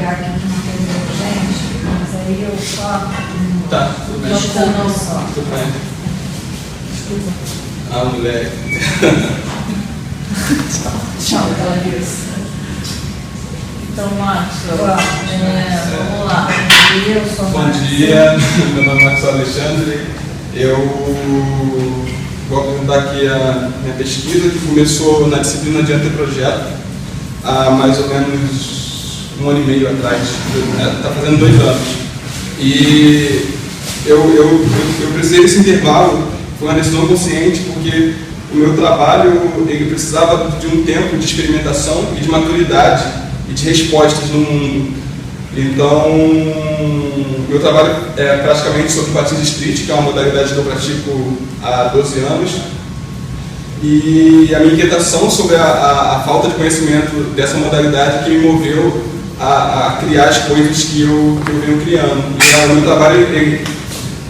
pegar aqui que não tem urgente, mas aí eu só... Tá, tudo bem. Não só. Tudo bem. Desculpa. Ah, moleque. Tchau, Clarice. Então, Marcos, vamos lá. Eu sou Bom dia, meu nome é Marcos Alexandre. Eu vou apresentar aqui a minha pesquisa, que começou na disciplina de anteprojeto há mais ou menos 1 ano e meio atrás. Está fazendo 2 anos. E eu precisei desse intervalo, foi uma decisão consciente, porque o meu trabalho ele precisava de um tempo de experimentação e de maturidade e de respostas no mundo. Então, meu trabalho é praticamente sobre patins street, que é uma modalidade que eu pratico há 12 anos. E a minha inquietação sobre a falta de conhecimento dessa modalidade que me moveu a criar as coisas que eu venho criando. E o meu trabalho,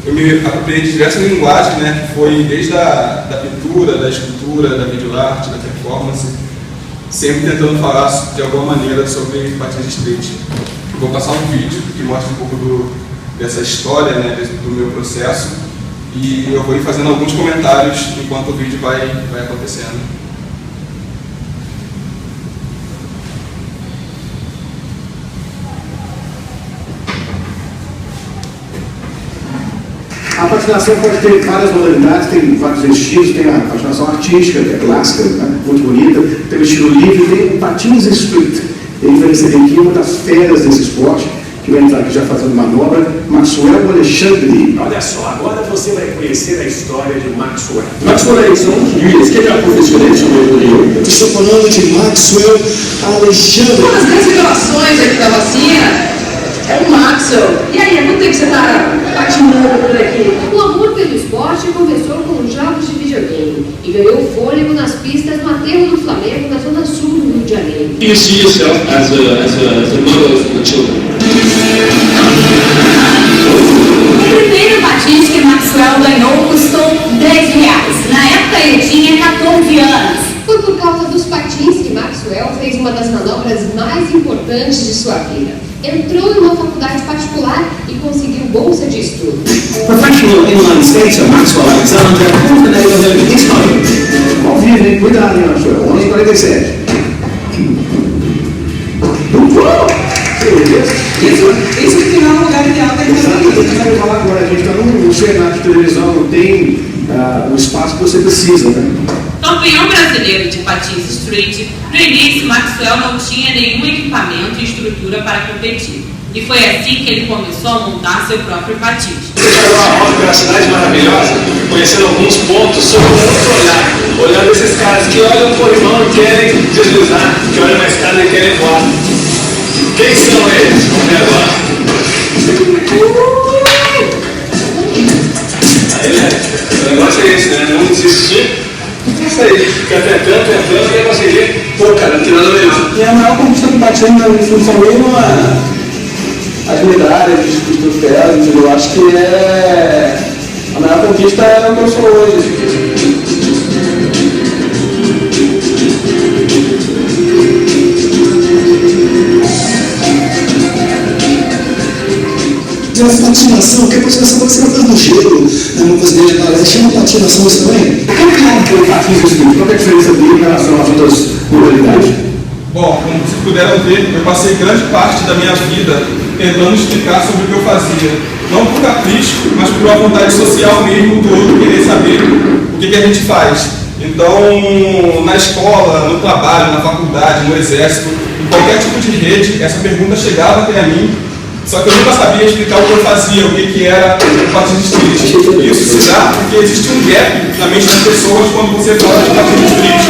eu me apropriei de diversas linguagens, né, que foi desde da pintura, da escultura, da videoarte, da performance, sempre tentando falar de alguma maneira sobre patins street. Vou passar um vídeo que mostra um pouco dessa história, né, do meu processo, e eu vou ir fazendo alguns comentários enquanto o vídeo vai acontecendo. A patinação pode ter várias modalidades, tem vários estilos, tem a patinação artística, que é clássica, né, muito bonita, tem o estilo livre, tem o patins street. Ele vai receber aqui uma das feras desse esporte, que vai entrar aqui já fazendo manobra, Maxwell Alexandre. Olha só, agora você vai conhecer a história de Maxwell. Maxwell são dias, que é a profissional sobre eu. Estou falando de Maxwell Alexandre. Uma das grandes revelações aqui da vacina é o Maxwell. E aí, há quanto tempo você está patinando por aqui? O amor pelo esporte começou com os jogos de videogame e ganhou fôlego nas pistas no aterro do Flamengo, na zona sul do Rio de Janeiro. Do you see yourself as a mother of the children? O primeiro patins que Maxwell ganhou custou R$10. Na época ele tinha 14 anos. Foi por causa dos patins que Maxwell fez uma das manobras mais importantes de sua vida. Entrou em uma faculdade particular e conseguiu bolsa de estudo. Professional inline skater Maxwell Alexandre é o neighborhood de Israel. Ao vivo, hein? Cuidado, hein, Maxwell? 11h47. Isso que tem um lugar ideal da Exato, a gente vai falar agora, a gente está num cenário de televisão, não tem o espaço que você precisa, né? Campeão brasileiro de patins street, no início Maxwell não tinha nenhum equipamento e estrutura para competir. E foi assim que ele começou a montar seu próprio patins. Você já deu uma volta pela cidade maravilhosa, conhecendo alguns pontos sob um outro olhar, olhando esses caras que olham o corrimão e querem deslizar, que olham na escada e querem voar. Quem são eles? Vamos ver agora. Aí, né? O negócio é esse, né? Não desistir. É isso aí. Fica tentando, quer conseguir. Pô, cara, não tem nada melhor. E a maior conquista do patins na instrução mesmo é as medalhas, os troféus, eu acho que a maior conquista é o que eu sou hoje. A patinação, que a patinação pode ser uma coisa do gelo, uma coisa dele, ela chama patinação estranha. Como que é um patins street? Qual é a diferença dele em relação às outras modalidades? Bom, como vocês puderam ver, eu passei grande parte da minha vida tentando explicar sobre o que eu fazia. Não por capricho, mas por uma vontade social mesmo do outro querer saber o que a gente faz. Então, na escola, no trabalho, na faculdade, no exército, em qualquer tipo de rede, essa pergunta chegava até a mim. Só que eu nunca sabia explicar o que eu fazia, o que era o patins street. Isso se dá porque existe um gap na mente das pessoas quando você fala de patins street.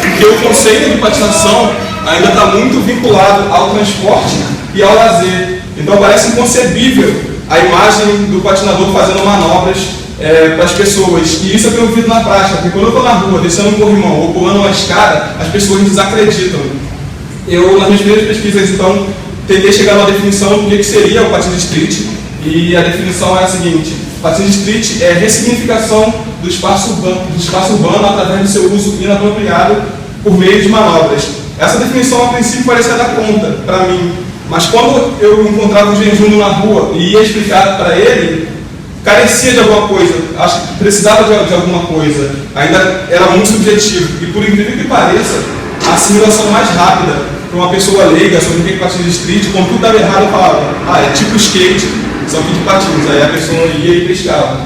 Porque o conceito de patinação ainda está muito vinculado ao transporte e ao lazer. Então parece inconcebível a imagem do patinador fazendo manobras para as pessoas. E isso é que eu vi na prática, porque quando eu estou na rua, descendo um corrimão ou pulando uma escada, as pessoas desacreditam. Eu, nas minhas primeiras pesquisas, então, tentei chegar numa definição do que seria o patins street, e a definição é a seguinte: patins street é a ressignificação do espaço urbano através do seu uso inapropriado por meio de manobras. Essa definição, a princípio, parecia dar conta para mim, Mas quando eu encontrava o Genjuno na rua e ia explicar para ele, carecia de alguma coisa, acho que precisava de alguma coisa, ainda era muito subjetivo. E por incrível que pareça, a assimilação mais rápida para uma pessoa leiga sobre o que é patins de street, quando tudo estava errado, eu falava, é tipo skate, só que de patins. Aí a pessoa ia e pescava.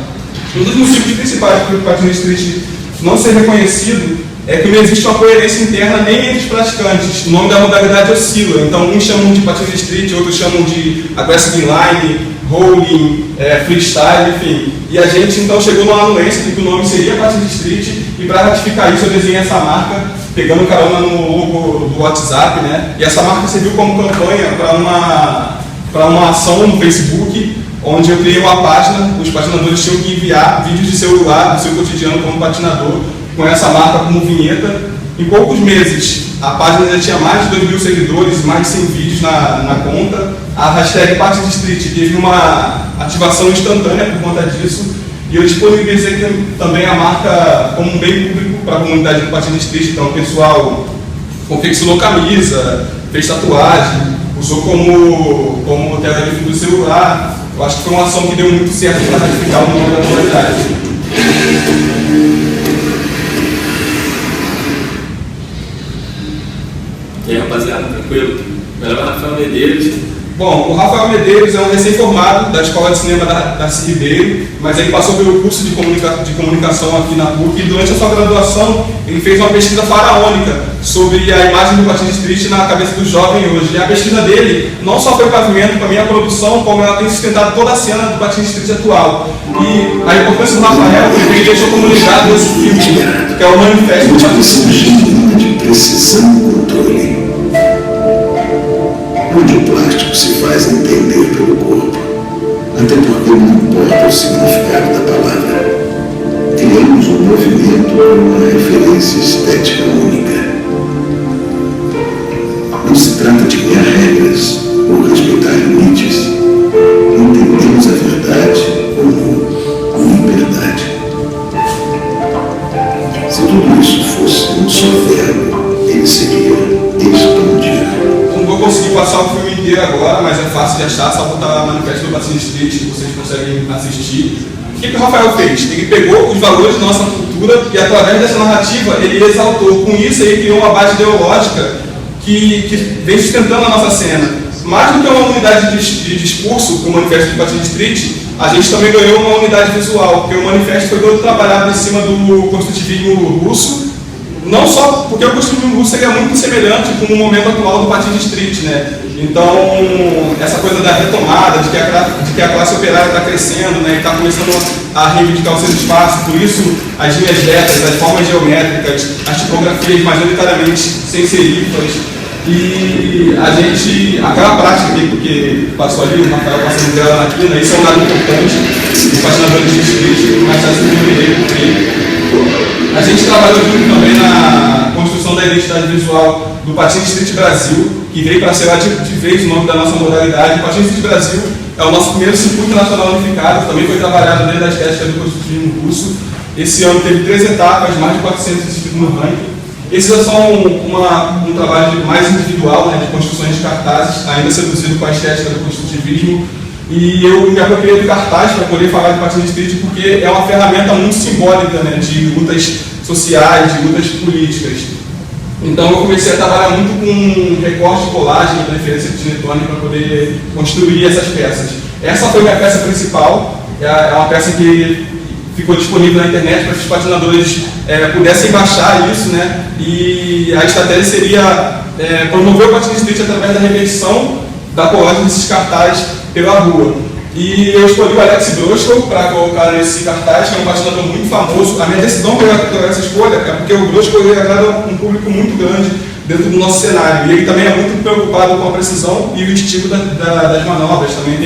Um dos motivos principais para o patins de street não ser reconhecido é que não existe uma coerência interna nem entre os praticantes. O nome da modalidade oscila, então uns chamam de patins de street, outros chamam de aggressive inline, rolling, freestyle, enfim. E a gente então chegou numa anuência de que o nome seria patins de street, e para ratificar isso eu desenhei essa marca, pegando carona no logo do WhatsApp, né? E essa marca serviu como campanha para uma ação no Facebook, onde eu criei uma página, os patinadores tinham que enviar vídeos de celular do seu cotidiano como patinador, com essa marca como vinheta. Em poucos meses, a página já tinha mais de 2.000 seguidores, mais de 100 vídeos na conta. A hashtag Patins de Street teve uma ativação instantânea por conta disso. E eu disponibilizei também a marca como um bem público para a comunidade do Patins de Street. Então o pessoal confeccionou camisa, fez tatuagem, usou como tela de fundo do celular. Eu acho que foi uma ação que deu muito certo para ratificar o nome da comunidade. E aí, rapaziada, tranquilo? Meu nome é Rafael Medeiros. Bom, o Rafael Medeiros é um recém-formado da Escola de Cinema da Ribeiro, mas ele passou pelo curso de comunicação aqui na PUC e durante a sua graduação ele fez uma pesquisa faraônica sobre a imagem do patins de street na cabeça do jovem hoje. E a pesquisa dele não só foi pavimento para a minha produção, como ela tem sustentado toda a cena do patins de street atual. E a importância do Rafael, ele deixou comunicado esse filme, que é o Manifesto do Patins de Street. De precisão e controle, onde o plástico se faz entender pelo corpo, até porque não importa o significado da palavra. Criamos um movimento com uma referência estética única. Não se trata de criar regras ou respeitar limites. Entendemos a verdade como liberdade. Se tudo isso fosse um só verbo, ele seria expandir. Não vou conseguir passar o filme inteiro agora, mas é fácil de achar, só botar Manifesto do Patins de Street que vocês conseguem assistir. O que o Rafael fez? Ele pegou os valores da nossa cultura e através dessa narrativa ele exaltou. Com isso ele criou uma base ideológica que vem sustentando a nossa cena. Mais do que uma unidade de discurso, como o Manifesto do Patins de Street, a gente também ganhou uma unidade visual, porque o manifesto foi todo trabalhado em cima do construtivismo russo, não só porque o construtivismo russo seria muito semelhante com o momento atual do patins de street, né? Então, essa coisa da retomada, de que a classe operária está crescendo, né, e está começando a reivindicar os seus espaços, por isso as linhas retas, as formas geométricas, as tipografias majoritariamente sem serifas. E a gente, aquela prática que passou ali, o Rafael passando dela na quina, isso é um dado importante, os patinadores de street, mas está sendo por ele. A gente trabalhou junto também na construção da identidade visual do Patins de Street Brasil, que veio para ser lá de vez o nome da nossa modalidade. O Patins de Street Brasil é o nosso primeiro circuito nacional unificado, também foi trabalhado dentro da estética do construtivismo russo. Esse ano teve 3 etapas, mais de 400 inscritos no ranking. Esses é só um trabalho mais individual, né, de construções de cartazes, ainda seduzido com a estética do construtivismo. E eu me apropriei do cartaz para poder falar de patins de street, porque é uma ferramenta muito simbólica, né, de lutas sociais, de lutas políticas. Então eu comecei a trabalhar muito com recorte, colagem e referência de Cinetone para poder construir essas peças. Essa foi minha peça principal, é uma peça que ficou disponível na internet para que os patinadores pudessem baixar isso, né? E a estratégia seria promover o patins de street através da repetição da colagem desses cartazes pela rua. E eu escolhi o Alex Grosko para colocar nesse cartaz, que é um patinador muito famoso. A minha decisão por essa escolha é porque o Grosko agrada um público muito grande dentro do nosso cenário. E ele também é muito preocupado com a precisão e o estilo das manobras. Também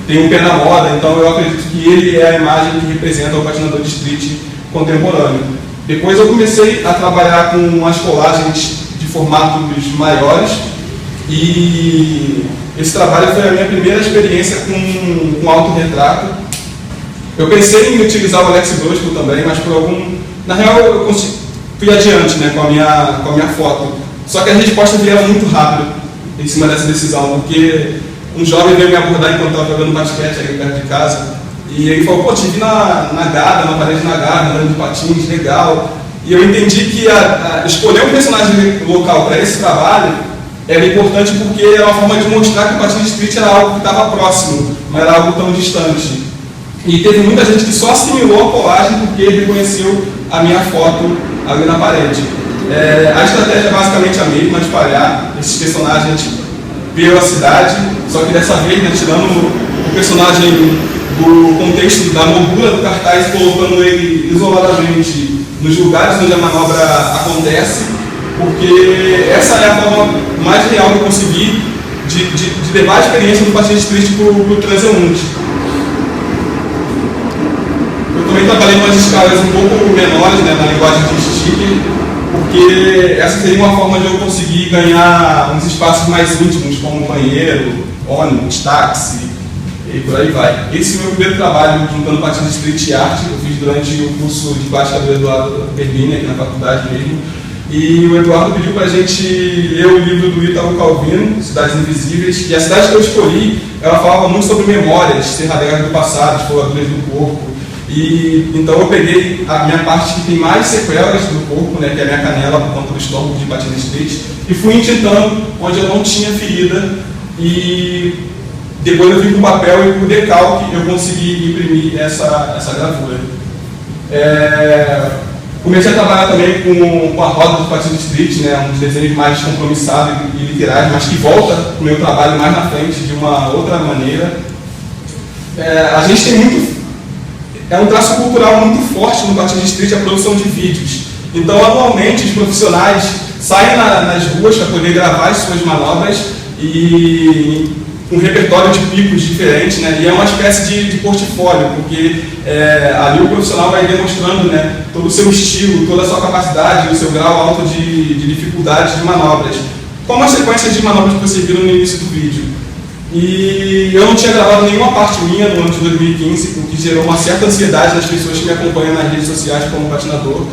tem um pé na moda, então eu acredito que ele é a imagem que representa o patinador de street contemporâneo. Depois eu comecei a trabalhar com as colagens de formatos maiores e esse trabalho foi a minha primeira experiência com autorretrato. Eu pensei em utilizar o Alex Grosko também, mas na real eu fui adiante, né, com a minha foto. Só que as respostas vieram muito rápido. em cima dessa decisão, porque um jovem veio me abordar enquanto estava jogando basquete ali perto de casa, e ele falou, pô, te vi na Gávea, na parede na Gávea, andando de patins, legal. E eu entendi que escolher um personagem local para esse trabalho era importante porque era uma forma de mostrar que o patins de street era algo que estava próximo, não era algo tão distante. E teve muita gente que só assimilou a colagem porque reconheceu a minha foto ali na parede. A estratégia é basicamente a mesma, espalhar esses personagens pela cidade, só que dessa vez, né, tirando o personagem do contexto da moldura do cartaz, colocando ele isoladamente nos lugares onde a manobra acontece, porque essa é a forma mais real que eu consegui de levar a experiência do patins de street para o transeunte. Eu também trabalhei com as escalas um pouco menores, né, na linguagem de sticker, porque essa seria uma forma de eu conseguir ganhar uns espaços mais íntimos, como banheiro, ônibus, táxi, e por aí vai. Esse é o meu primeiro trabalho juntando patins de street e arte. Eu fiz durante o curso de plástica do Eduardo Perbini, aqui na faculdade mesmo. E o Eduardo pediu para a gente ler o livro do Ítalo Calvino, Cidades Invisíveis, e a cidade que eu escolhi, ela falava muito sobre memórias, serradeiras do passado, exploradoras do corpo. E então eu peguei a minha parte que tem mais sequelas do corpo, né, que é a minha canela por conta do estômago de patins de street, e fui intentando onde eu não tinha ferida, e depois eu vim com o papel e com o decalque eu consegui imprimir essa gravura. Comecei a trabalhar também com a roda do patins de street, né, um dos desenhos mais compromissados e literais, mas que volta para o meu trabalho mais na frente de uma outra maneira. A gente tem muito... É um traço cultural muito forte no patins de street a produção de vídeos. Então, anualmente, os profissionais saem nas ruas para poder gravar as suas manobras e um repertório de picos diferentes, né? E é uma espécie de portfólio, porque ali o profissional vai demonstrando, né, todo o seu estilo, toda a sua capacidade, o seu grau alto de dificuldade de manobras, como as sequências de manobras que vocês viram no início do vídeo. E eu não tinha gravado nenhuma parte minha no ano de 2015, o que gerou uma certa ansiedade nas pessoas que me acompanham nas redes sociais como patinador.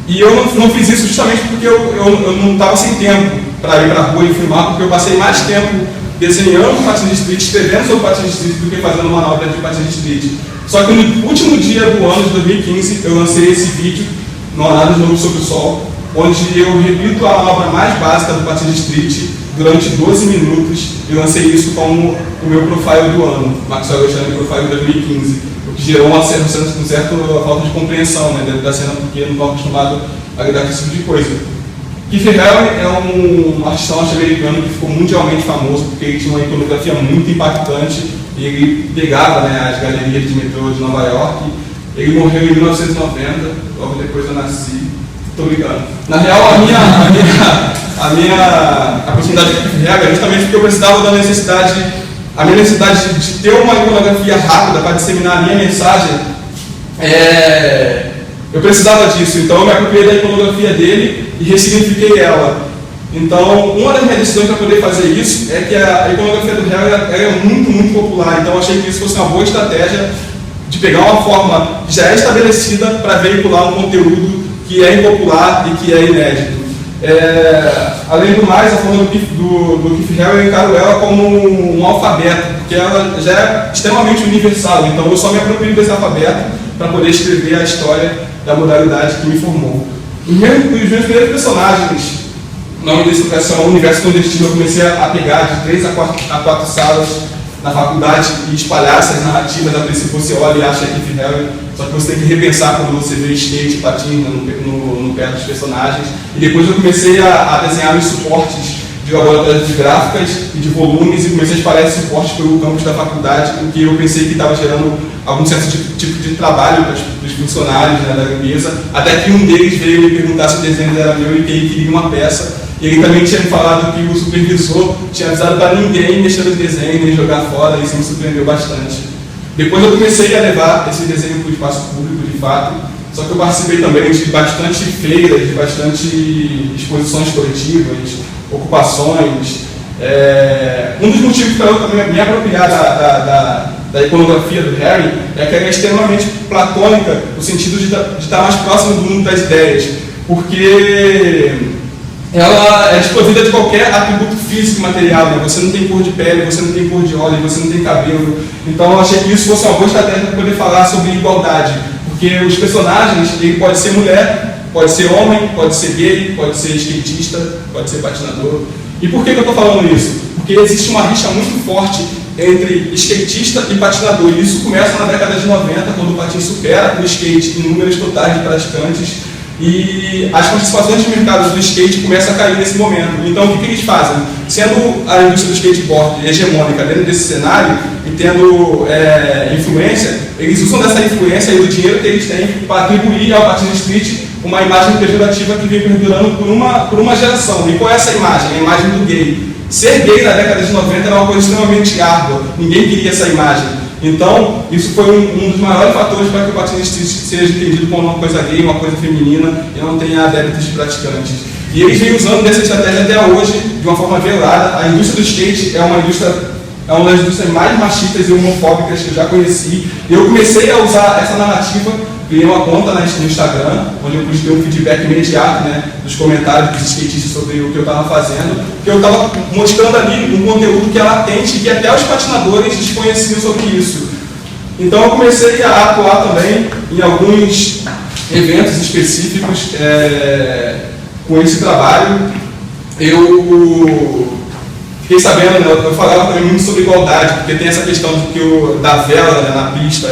E eu não fiz isso justamente porque eu não estava sem tempo para ir para a rua e filmar, porque eu passei mais tempo desenhando patins de street, escrevendo sobre patins de street do que fazendo manobra de patins de street. Só que no último dia do ano de 2015 eu lancei esse vídeo no Horário de Novo Sobre o Sol, onde eu repito a manobra mais básica do patins de street durante 12 minutos e lancei isso como o meu profile do ano, Maxwell Alexandre Profile 2015, o que gerou uma certa falta de compreensão, né, dentro da cena, porque eu não estou acostumado a lidar com esse tipo de coisa. Keith Haring é um artista norte-americano que ficou mundialmente famoso porque ele tinha uma iconografia muito impactante e ele pegava, né, as galerias de metrô de Nova York. Ele morreu em 1990, logo depois eu nasci. Estou brincando. Na real, a minha proximidade com Keith Haring é justamente porque eu precisava da necessidade, a minha necessidade de ter uma iconografia rápida para disseminar a minha mensagem. Eu precisava disso, então eu me apropriei da iconografia dele e ressignifiquei ela. Então, uma das minhas decisões para poder fazer isso é que a iconografia do Haring é muito, muito popular, então eu achei que isso fosse uma boa estratégia de pegar uma forma que já é estabelecida para veicular um conteúdo que é impopular e que é inédito. Além do mais, a forma do Keith Haring eu encaro ela como um alfabeto, porque ela já é extremamente universal, então eu só me aproprio desse alfabeto para poder escrever a história da modalidade que me formou. Os meus primeiros personagens na Universidade Universo Clandestino, eu comecei a pegar de 3 a 4 salas na faculdade e espalhar essas narrativas. A princípio você olha e acha Keith Haring, só que você tem que repensar quando você vê skate, patina no pé dos personagens. E depois eu comecei a desenhar os suportes de laboratórios de gráficas e de volumes e comecei a espalhar esses suportes pelo campus da faculdade, porque eu pensei que estava gerando algum certo tipo de trabalho para os funcionários, né, da limpeza, até que um deles veio me perguntar se o desenho era meu e que ele queria uma peça. E ele também tinha me falado que o supervisor tinha avisado para ninguém mexer no desenho, nem jogar fora, e isso me surpreendeu bastante. Depois eu comecei a levar esse desenho para o espaço público, de fato, só que eu participei também de bastante feiras, de bastante exposições coletivas, ocupações. Um dos motivos para eu também me apropriar da iconografia do Haring é que ela é extremamente platônica, no sentido de estar mais próximo do mundo das ideias, porque ela é desprovida de qualquer atributo físico e material, né? Você não tem cor de pele, você não tem cor de olho, você não tem cabelo. Então eu achei que isso fosse uma boa estratégia para poder falar sobre igualdade, porque os personagens, ele pode ser mulher, pode ser homem, pode ser gay, pode ser skatista, pode ser patinador. E por que eu estou falando isso? Porque existe uma rixa muito forte entre skatista e patinador, e isso começa na década de 90, quando o patins supera o skate em números totais de praticantes, e as participações de mercado do skate começam a cair nesse momento. Então, o que eles fazem? Sendo a indústria do skateboard hegemônica dentro desse cenário e tendo influência, eles usam dessa influência e do dinheiro que eles têm para atribuir ao patins street uma imagem pejorativa que vem perdurando por uma geração. E qual é essa imagem? A imagem do gay. Ser gay na década de 90 era uma coisa extremamente árdua, ninguém queria essa imagem. Então, isso foi um dos maiores fatores para que o patins street seja entendido como uma coisa gay, uma coisa feminina, e não tenha adeptos de praticantes. E eles vêm usando dessa estratégia até hoje, de uma forma velada. A indústria do skate é uma das indústrias mais machistas e homofóbicas que eu já conheci. E eu comecei a usar essa narrativa, criei uma conta no Instagram, onde eu pude ter um feedback imediato, né, dos comentários dos skatistas sobre o que eu estava fazendo, que eu estava mostrando ali um conteúdo que é latente e que até os patinadores desconheciam sobre isso. Então eu comecei a atuar também em alguns eventos específicos com esse trabalho. Eu fiquei sabendo, né, eu falava também muito sobre igualdade, porque tem essa questão da vela, né, na pista,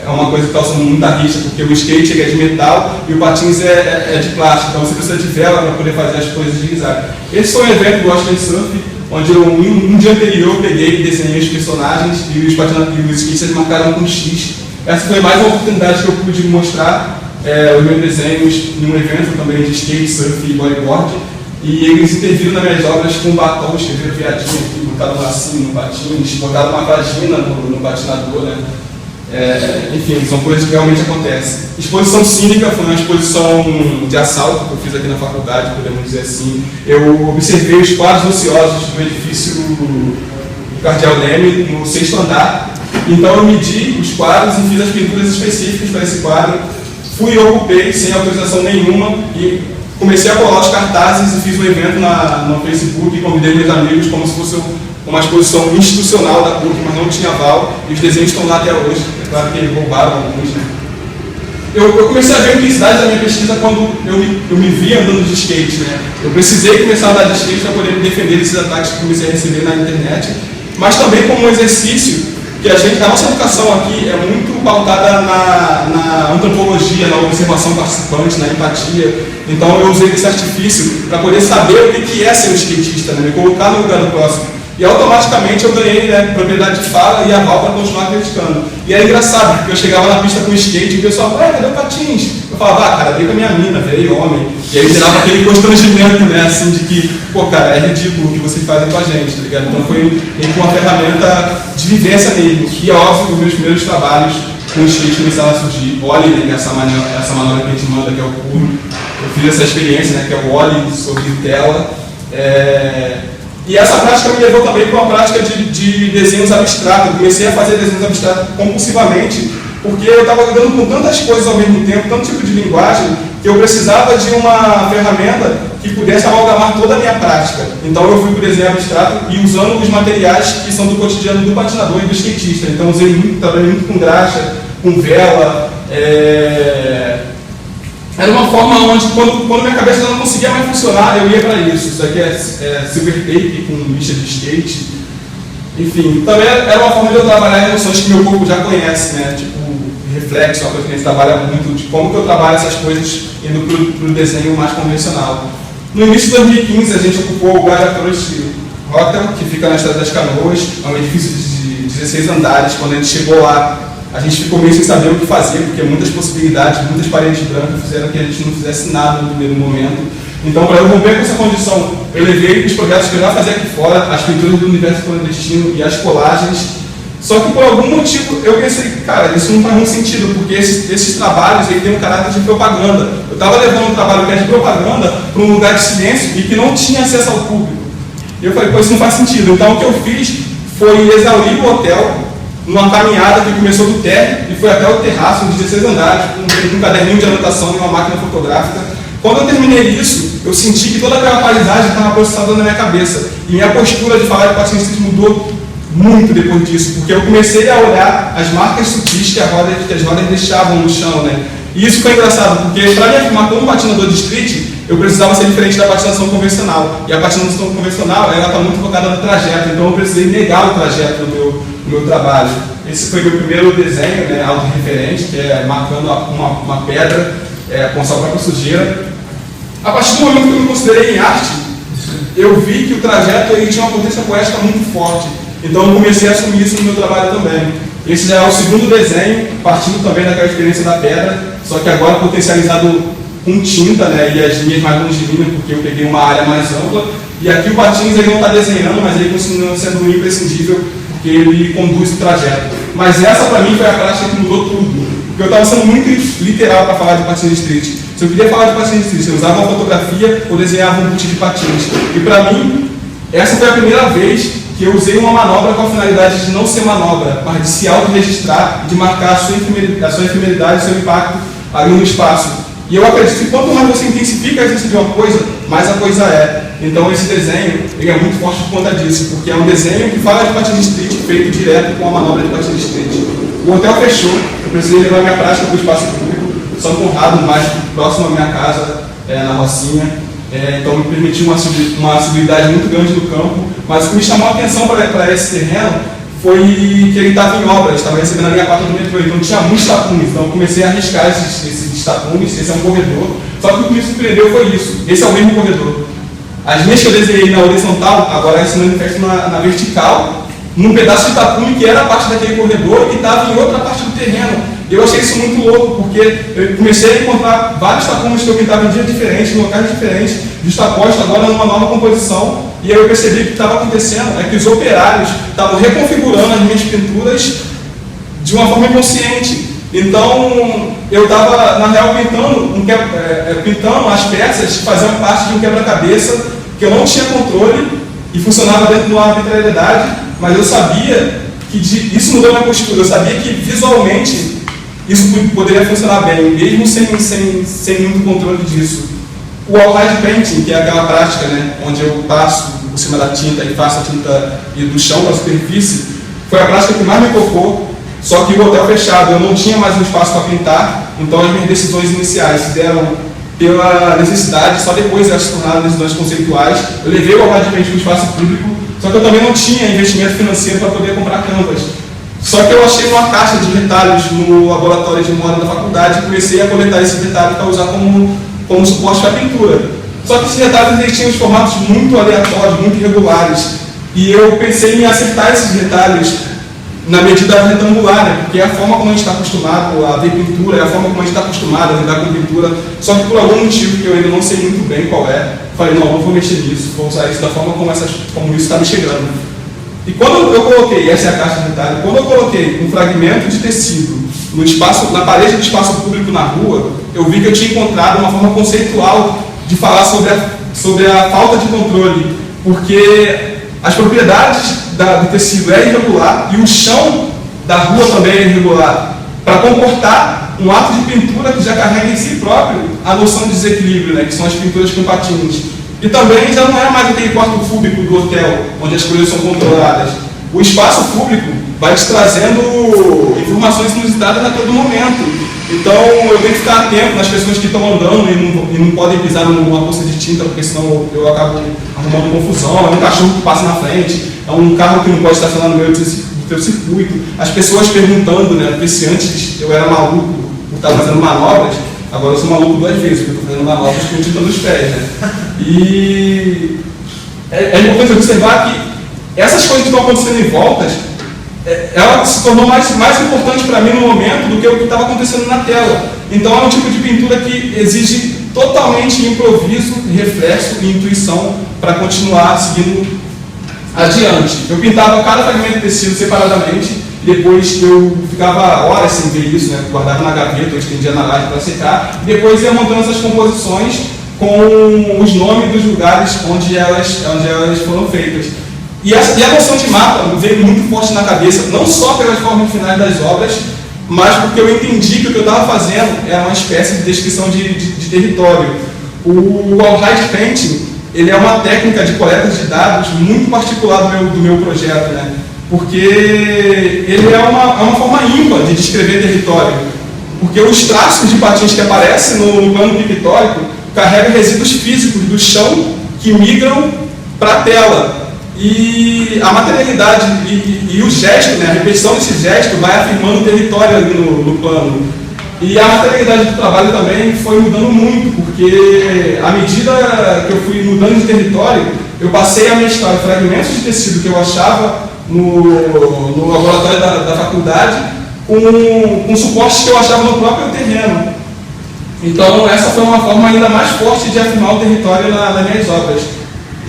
é uma coisa que causa muita rixa, porque o skate ele é de metal e o patins é de plástico, então você precisa de vela para poder fazer as coisas deslizarem. Esse foi um evento do Washington Surf, onde um dia anterior eu peguei e desenhei os personagens e os skatistas marcaram com X. Essa foi mais uma oportunidade que eu pude mostrar os meus desenhos em um evento também de skate, surf e bodyboard. E eles interviram nas minhas obras com batom, escreveram viadinho aqui, botaram um lacinho no patins, botaram uma vagina no patinador, né? Enfim, são coisas que realmente acontecem. Exposição cínica foi uma exposição de assalto que eu fiz aqui na faculdade, podemos dizer assim. Eu observei os quadros ociosos do edifício do Cardeal Leme, no 6º andar. Então eu medi os quadros e fiz as pinturas específicas para esse quadro. Fui e ocupei sem autorização nenhuma e comecei a colar os cartazes e fiz um evento no Facebook e convidei meus amigos como se fosse uma exposição institucional da PUC, mas não tinha aval, e os desenhos estão lá até hoje. É claro que roubaram alguns, né? Eu comecei a ver a intensidade da minha pesquisa quando eu me via andando de skate, né? Eu precisei começar a andar de skate para poder me defender desses ataques que comecei a receber na internet, mas também como um exercício que a nossa educação aqui é muito pautada na antropologia, na observação participante, na empatia. Então eu usei esse artifício para poder saber o que é ser um skatista, né? Me colocar no lugar do próximo. E automaticamente eu ganhei, né, propriedade de fala e aval para continuar criticando. E é engraçado, porque eu chegava na pista com skate e o pessoal falava, cadê o patins? Eu falava, cara, veio com a minha mina, veio homem. E aí gerava aquele constrangimento, né, assim, de que, pô, cara, é ridículo o que vocês fazem com a gente, tá ligado? Então foi meio que uma ferramenta de vivência mesmo. E é óbvio, os meus primeiros trabalhos com o skate começaram a surgir. Ollie, né, essa manobra que a gente manda, que é o pulo. Eu fiz essa experiência, né, que é o Ollie sobre tela. E essa prática me levou também para uma prática de desenhos abstratos. Eu comecei a fazer desenhos abstratos compulsivamente, porque eu estava lidando com tantas coisas ao mesmo tempo, tanto tipo de linguagem, que eu precisava de uma ferramenta que pudesse amalgamar toda a minha prática. Então eu fui para o desenho abstrato e usando os materiais que são do cotidiano do patinador e do skatista. Então usei trabalhei muito com graxa, com vela. Era uma forma onde, quando minha cabeça não conseguia mais funcionar, eu ia para isso. Isso aqui é silver tape com lixa de skate. Enfim, também era uma forma de eu trabalhar emoções que meu corpo já conhece, né? Tipo, reflexo, uma coisa que a gente trabalha muito, de como que eu trabalho essas coisas indo para o desenho mais convencional. No início de 2015, a gente ocupou o Guarda Cruz Hotel, que fica na Estrada das Canoas, é um edifício de 16 andares. Quando a gente chegou lá, a gente ficou meio sem saber o que fazer, porque muitas possibilidades, muitas paredes brancas fizeram que a gente não fizesse nada no primeiro momento. Então, para eu romper com essa condição, eu levei os projetos que eu já fazia aqui fora, as pinturas do universo clandestino e as colagens. Só que por algum motivo eu pensei, cara, isso não faz muito sentido, porque esses trabalhos têm um caráter de propaganda. Eu estava levando um trabalho que é de propaganda para um lugar de silêncio e que não tinha acesso ao público. E eu falei, pô, isso não faz sentido. Então o que eu fiz foi exaurir o hotel numa caminhada que começou do térreo e foi até o terraço, de 16 andares, com um caderninho de anotação e uma máquina fotográfica. Quando eu terminei isso, eu senti que toda aquela paisagem estava processada na minha cabeça. E minha postura de falar de patins street mudou muito depois disso, porque eu comecei a olhar as marcas sutis que as rodas deixavam no chão, né? E isso foi engraçado, porque para me afirmar como patinador de street, eu precisava ser diferente da patinação convencional. E a patinação convencional, ela está muito focada no trajeto, então eu precisei negar o trajeto no meu trabalho. Esse foi meu primeiro desenho, né, autorreferente, que é marcando uma pedra com sua própria sujeira. A partir do momento que eu me considerei em arte, eu vi que o trajeto ele tinha uma potência poética muito forte. Então eu comecei a assumir isso no meu trabalho também. Esse já é o segundo desenho, partindo também daquela experiência da pedra, só que agora potencializado com tinta, né, e as linhas mais longilíneas, porque eu peguei uma área mais ampla. E aqui o patins ele não está desenhando, mas ele continua sendo imprescindível, porque ele conduz o trajeto. Mas essa para mim foi a prática que mudou tudo. Porque eu estava sendo muito literal para falar de patins de street. Se eu queria falar de patins de street, eu usava uma fotografia ou desenhava um boot de patins. E para mim, essa foi a primeira vez que eu usei uma manobra com a finalidade de não ser manobra, mas de se auto-registrar e de marcar a sua efemeridade, o seu impacto ali no espaço. E eu acredito que quanto mais você intensifica a essência de uma coisa, mais a coisa é. Então esse desenho ele é muito forte por conta disso, porque é um desenho que fala de patins de street feito direto com a manobra de patins de street. O hotel fechou, eu precisei levar minha prática para o espaço público, São Conrado, mais próximo à minha casa, na Rocinha. Então me permitiu uma acessibilidade muito grande no campo, mas o que me chamou a atenção para esse terreno foi que ele estava em obra, estava recebendo a linha 4 do metrô, então tinha muitos tapumes, então eu comecei a arriscar esses tapumes, esse é um corredor, só que o que me surpreendeu foi isso, esse é o mesmo corredor. As linhas que eu desenhei na horizontal, agora se manifestam na vertical, num pedaço de tapume que era parte daquele corredor e estava em outra parte do terreno. Eu achei isso muito louco, porque eu comecei a encontrar vários tapumes que eu pintava em dias diferentes, em locais diferentes, justapostos agora numa nova composição, e aí eu percebi que o que estava acontecendo é que os operários estavam reconfigurando as minhas pinturas de uma forma inconsciente. Então, eu estava, na real, pintando as peças que faziam parte de um quebra-cabeça que eu não tinha controle e funcionava dentro de uma arbitrariedade, mas eu sabia que isso mudou minha postura, eu sabia que visualmente isso poderia funcionar bem, mesmo sem muito controle disso. O outline painting, que é aquela prática, né, onde eu passo por cima da tinta e faço a tinta ir do chão para a superfície, foi a prática que mais me tocou, só que o hotel fechado, eu não tinha mais um espaço para pintar, então as minhas decisões iniciais se deram pela necessidade, só depois elas se tornaram decisões conceituais. Eu levei o outline painting para o espaço público, só que eu também não tinha investimento financeiro para poder comprar canvas. Só que eu achei uma caixa de retalhos no laboratório de moda da faculdade e comecei a coletar esses retalhos para usar como suporte para a pintura. Só que esses retalhos eles tinham os formatos muito aleatórios, muito irregulares. E eu pensei em acertar esses retalhos na medida retangular, né? Porque é a forma como a gente está acostumado a ver pintura, é a forma como a gente está acostumado a lidar com pintura. Só que por algum motivo que eu ainda não sei muito bem qual é, falei, não vou mexer nisso, vou usar isso da forma como isso está me chegando. E quando eu coloquei, essa é a caixa de retalho, quando eu coloquei um fragmento de tecido no espaço, na parede do espaço público na rua, eu vi que eu tinha encontrado uma forma conceitual de falar sobre a falta de controle, porque as propriedades do tecido é irregular e o chão da rua também é irregular, para comportar um ato de pintura que já carrega em si próprio a noção de desequilíbrio, né, que são as pinturas com patins. E também já não é mais aquele quarto público do hotel, onde as coisas são controladas. O espaço público vai te trazendo informações inusitadas a todo momento. Então eu tenho que ficar atento nas pessoas que estão andando e não podem pisar numa poça de tinta, porque senão eu acabo arrumando confusão. É um cachorro que passa na frente, é um carro que não pode estacionar no meio do teu circuito. As pessoas perguntando, né, porque se antes eu era maluco por estar fazendo manobras, agora eu sou maluco 2 vezes, porque eu estou fazendo manobras com tinta nos pés, né? E é importante observar que essas coisas que estão acontecendo em voltas, ela se tornou mais importante para mim no momento do que o que estava acontecendo na tela. Então é um tipo de pintura que exige totalmente improviso, reflexo e intuição para continuar seguindo adiante. Eu pintava cada fragmento de tecido separadamente, depois eu ficava horas sem ver isso, né? Guardava na gaveta, eu estendia na laje para secar, e depois ia montando essas composições com os nomes dos lugares onde elas foram feitas. E a noção de mapa veio muito forte na cabeça, não só pelas formas finais das obras, mas porque eu entendi que o que eu estava fazendo era uma espécie de descrição de território. O All-Height Painting, ele é uma técnica de coleta de dados muito particular do meu projeto, né? Porque ele é uma forma ímpar de descrever território. Porque os traços de patins que aparecem no plano pictórico carregam resíduos físicos do chão que migram para a tela. E a materialidade e o gesto, né, a repetição desse gesto vai afirmando o território ali no plano. E a materialidade do trabalho também foi mudando muito, porque à medida que eu fui mudando de território, eu passei a mesclar fragmentos de tecido que eu achava no laboratório da faculdade com suportes que eu achava no próprio terreno. Então essa foi uma forma ainda mais forte de afirmar o território nas minhas obras.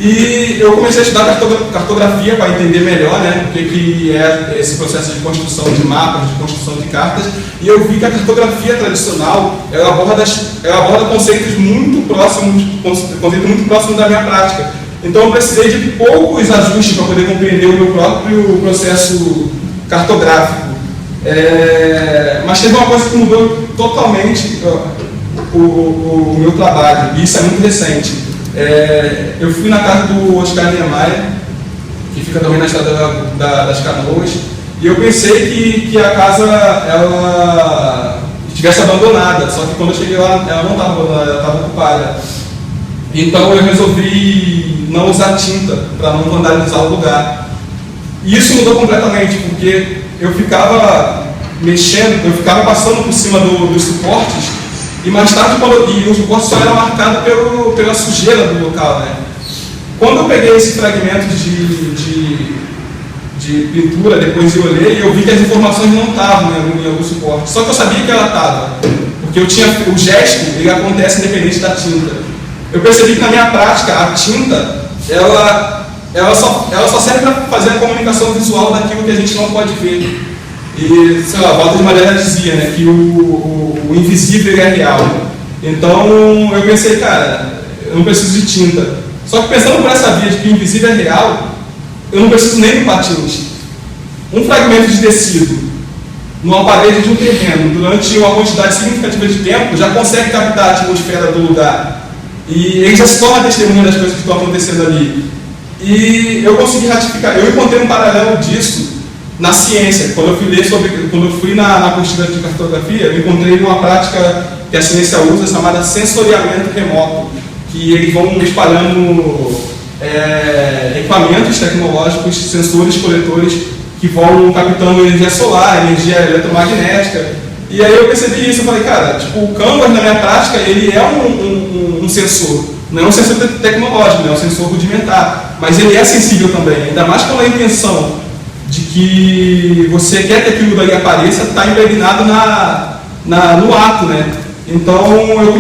E eu comecei a estudar cartografia para entender melhor, né, o que é esse processo de construção de mapas, de construção de cartas, e eu vi que a cartografia tradicional ela aborda conceitos muito próximos da minha prática. Então eu precisei de poucos ajustes para poder compreender o meu próprio processo cartográfico. Mas teve uma coisa que mudou totalmente o meu trabalho, e isso é muito recente. Eu fui na casa do Oscar Niemeyer, que fica também na estrada das Canoas, e eu pensei que a casa ela estivesse abandonada, só que quando eu cheguei lá ela não estava abandonada, ela estava ocupada. Então eu resolvi não usar tinta para não vandalizar o lugar. E isso mudou completamente, porque eu ficava mexendo, eu ficava passando por cima dos suportes. E mais tarde, o suporte só era marcado pela sujeira do local, né? Quando eu peguei esse fragmento de pintura, depois eu olhei, eu vi que as informações não estavam em algum suporte.Ó que eu sabia que ela estava, porque o gesto ele acontece independente da tinta. Eu percebi que na minha prática, a tinta, ela só serve para fazer a comunicação visual daquilo que a gente não pode ver. E, sei lá, Walter de Madeira dizia, né, que o invisível é real. Então, eu pensei, cara, eu não preciso de tinta. Só que pensando por essa via de que o invisível é real, eu não preciso nem de patins. Um fragmento de tecido numa parede de um terreno, durante uma quantidade significativa de tempo, já consegue captar a atmosfera do lugar. E ele já se torna testemunha das coisas que estão acontecendo ali. E eu consegui ratificar, eu encontrei um paralelo disso na ciência. Quando eu fui na apostila de cartografia, eu encontrei uma prática que a ciência usa chamada sensoriamento remoto, que eles vão espalhando equipamentos tecnológicos, sensores, coletores que vão captando energia solar, energia eletromagnética. E aí eu percebi isso, eu falei, cara, tipo, o Canvas na minha prática ele é um sensor, não é um sensor tecnológico, não é um sensor rudimentar, mas ele é sensível também, ainda mais quando a intenção de que você quer que aquilo dali apareça, está impregnado no ato, né? Então eu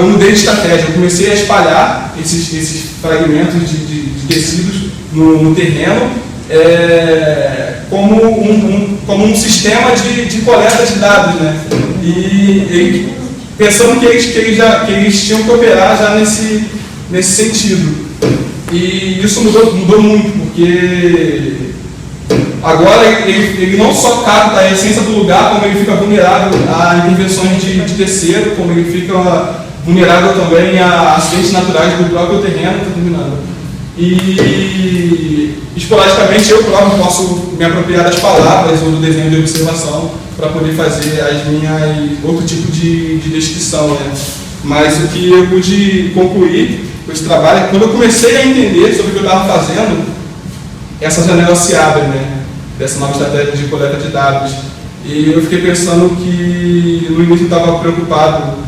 mudei de estratégia, eu comecei a espalhar esses fragmentos de tecidos no terreno como um sistema de coleta de dados, né? E pensando que eles tinham que operar já nesse sentido. E isso mudou muito, porque agora ele não só capta a essência do lugar, como ele fica vulnerável a intervenções de terceiro, como ele fica vulnerável também a acidentes naturais do próprio terreno. E esporadicamente eu próprio posso me apropriar das palavras ou do desenho de observação para poder fazer outro tipo de descrição, né? Mas o que eu pude concluir com esse trabalho é que quando eu comecei a entender sobre o que eu estava fazendo, essa janela se abre, né? Dessa nova estratégia de coleta de dados. E eu fiquei pensando que no início eu estava preocupado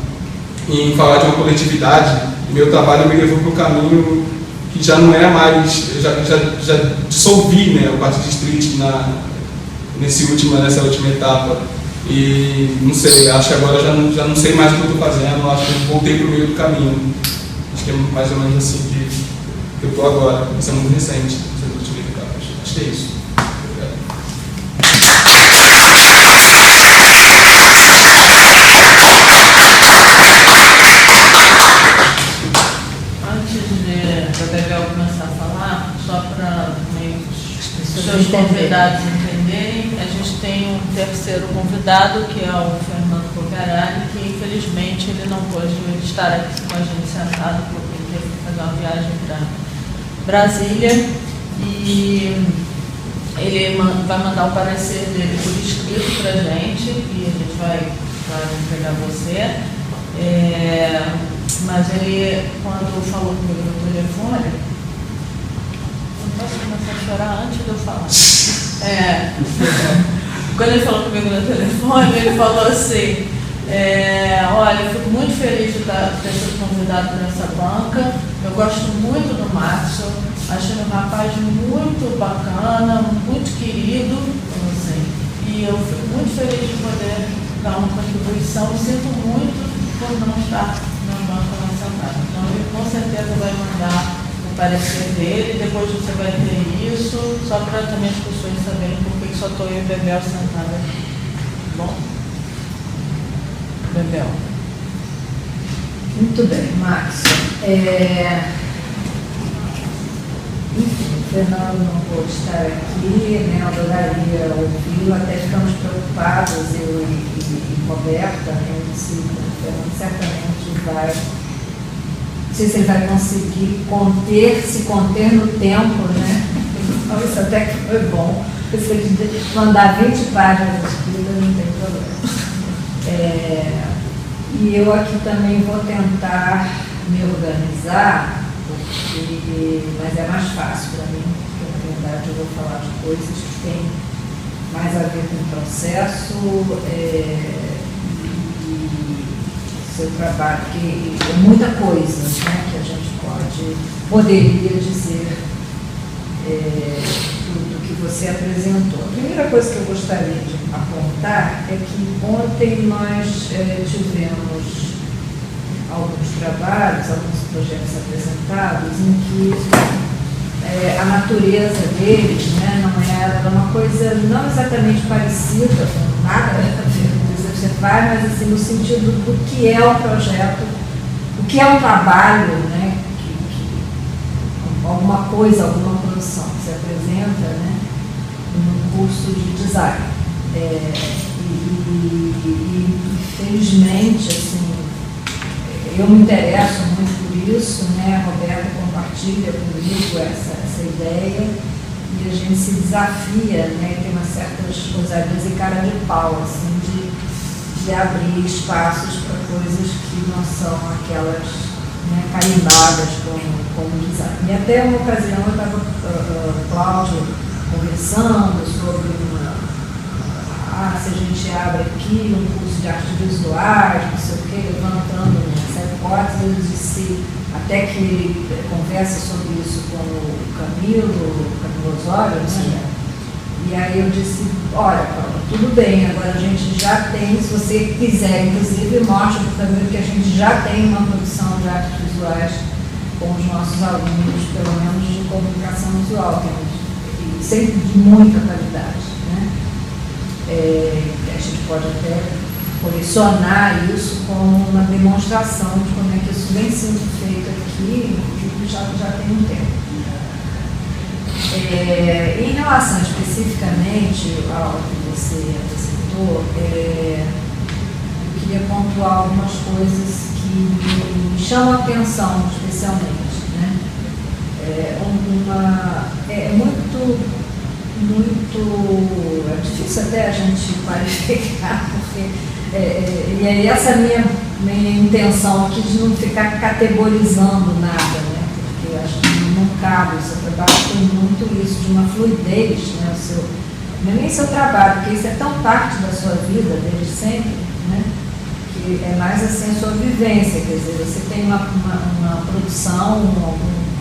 em falar de uma coletividade, e meu trabalho me levou para o caminho que já não é mais, eu já dissolvi, né, o Partido Street nessa última etapa. E não sei, acho que agora já não sei mais o que eu estou fazendo, acho que eu voltei para o meio do caminho. Acho que é mais ou menos assim que eu estou agora, isso é muito recente, essas últimas etapas. Acho que é isso. Os convidados entenderem, a gente tem um terceiro convidado, que é o Fernando Cogarani, que infelizmente infelizmente ele não pôde estar aqui com a gente sentado, porque ele teve que fazer uma viagem para Brasília, e ele vai mandar o parecer dele por escrito para a gente, e a gente vai entregar você. Mas ele, quando falou comigo no telefone, não posso começar a chorar antes de eu falar. Quando ele falou comigo no telefone, ele falou assim: olha, eu fico muito feliz de ter sido convidado para essa banca. Eu gosto muito do Márcio, acho ele um rapaz muito bacana, muito querido, assim, e eu fico muito feliz de poder dar uma contribuição. Sinto muito por não estar na banca lá sentada. Então ele com certeza vai mandar o parecer dele, depois você vai ter isso, só para também as pessoas saberem por que só estou eu e o Bebel sentada aqui. Bom? Bebel. Muito bem, Márcio. Enfim, o Fernando não pôde estar aqui, né? Eu adoraria ouvi-lo, até ficamos preocupados, eu e Roberta, né? Se o Fernando certamente vai, não sei se ele vai conseguir se conter no tempo, né? Então, isso até que foi bom. Se ele mandar 20 páginas escritas, não tem problema. E eu aqui também vou tentar me organizar, mas é mais fácil para mim, porque na verdade eu vou falar de coisas que têm mais a ver com o processo e seu trabalho, que é muita coisa, né, que a gente poderia dizer do que você apresentou. A primeira coisa que eu gostaria de apontar é que ontem nós tivemos alguns trabalhos, alguns projetos apresentados em que a natureza deles, né, não era uma coisa não exatamente parecida, com nada a ver com o que você faz, mas assim, no sentido do que é o projeto, o que é o trabalho, né, alguma coisa, alguma produção que se apresenta, né, num curso de design. Infelizmente, assim, eu me interesso muito por isso, né? A Roberta compartilha comigo essa ideia e a gente se desafia, né? Tem umas certas ousadias e cara de pau, assim, de abrir espaços para coisas que não são aquelas, né, carimbadas como design. E até uma ocasião eu estava com Cláudio conversando sobre se a gente abre aqui um curso de artes visuais, não sei o quê, levantando essa hipótese, eu disse, até que ele conversa sobre isso com o Camilo Osório, né? E aí eu disse, olha, Paula, tudo bem, agora a gente já tem, se você quiser, inclusive, mostra para o Camilo que a gente já tem uma produção de artes visuais com os nossos alunos, pelo menos de comunicação visual, e sempre de muita qualidade, né? A gente pode até colecionar isso como uma demonstração de como é que isso vem sendo feito aqui, e já tem um tempo. Em relação especificamente ao que você apresentou, eu queria pontuar algumas coisas que me chamam a atenção especialmente, né? É difícil até a gente qualificar, porque e é essa minha intenção aqui de não ficar categorizando nada, né? Porque eu acho que não cabe, o seu trabalho tem muito isso, de uma fluidez, né? Não é nem seu trabalho, porque isso é tão parte da sua vida, desde sempre, né? Que é mais assim a sua vivência, quer dizer, você tem uma produção,